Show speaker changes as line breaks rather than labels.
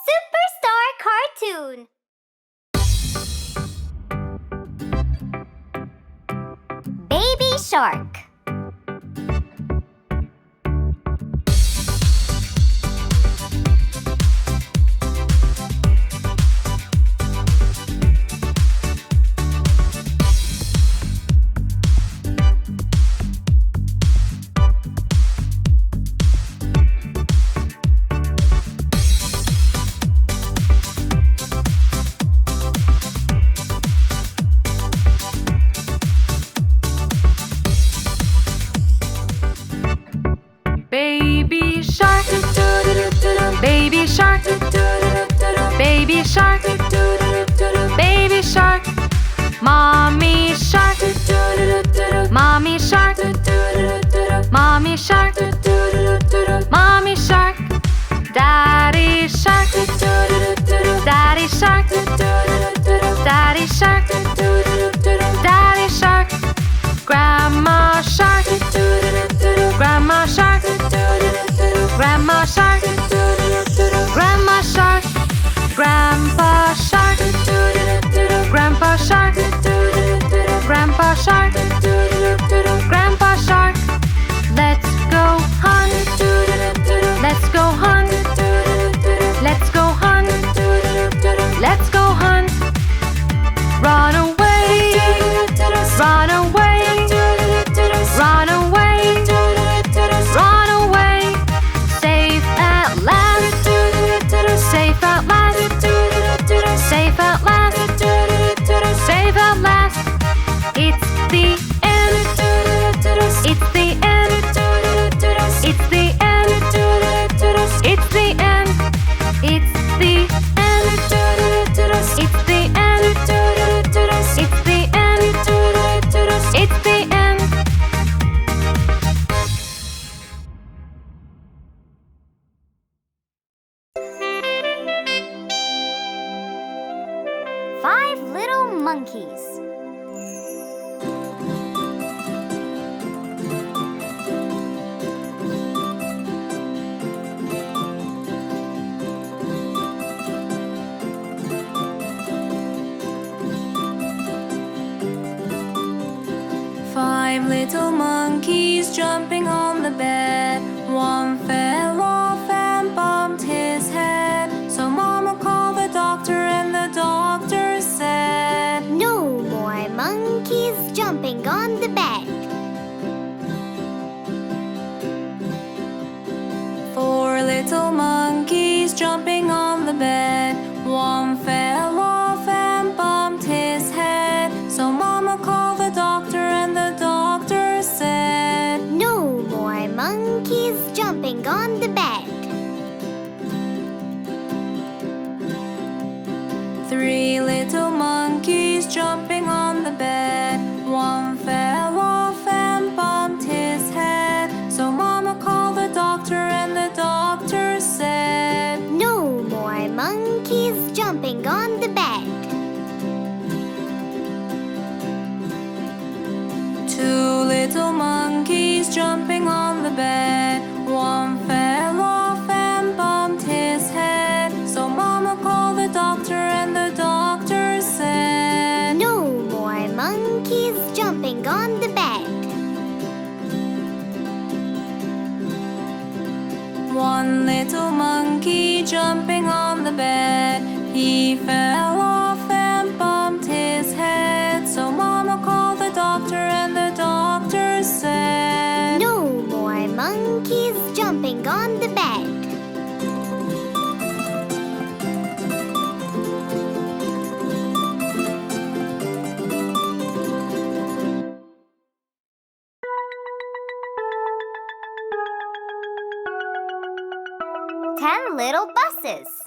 Superstar Cartoon. Baby Shark.
Baby shark, baby shark, baby shark, baby shark, mommy shark, mommy shark, mommy shark, mommy shark, daddy shark, daddy shark, daddy shark, daddy shark, grandma shark, grandma shark, grandma shark, grandma shark, grandpa shark, grandpa shark, grandpa shark, grandpa shark. Let's go hunt, let's go hunt, let's go hunt, let's go hunt. Run away, run away, run away, run away. Safe at last, safe at last, safe at last, safe at last. It's the end, it's the end, it's the end, it's the end, it's the end, it's the end, it's the end, it's the end.
Five little monkeys.
Five little monkeys jumping on the bed. One fell off and bumped his head. So Mama called the doctor and the doctor said,
No more monkeys jumping on the bed.
Four little monkeys jumping on the bed. One fell off and bumped his head. So Mama called the doctor and the doctor said,
No more monkeys jumping on the bed.
Three little monkeys jumping on the bed. One fell off and bumped his head. So Mama called the doctor and the doctor said,
No more monkeys jumping on the bed.
Two little monkeys jumping on the bed. One fell off and bumped his head. So Mama called the doctor and the doctor said,
No more monkeys jumping on the bed.
One little monkey jumping on the bed. He fell off and bumped his head. So Mama called the doctor and the doctor said,
No more monkeys jumping on the bed. Ten little buses.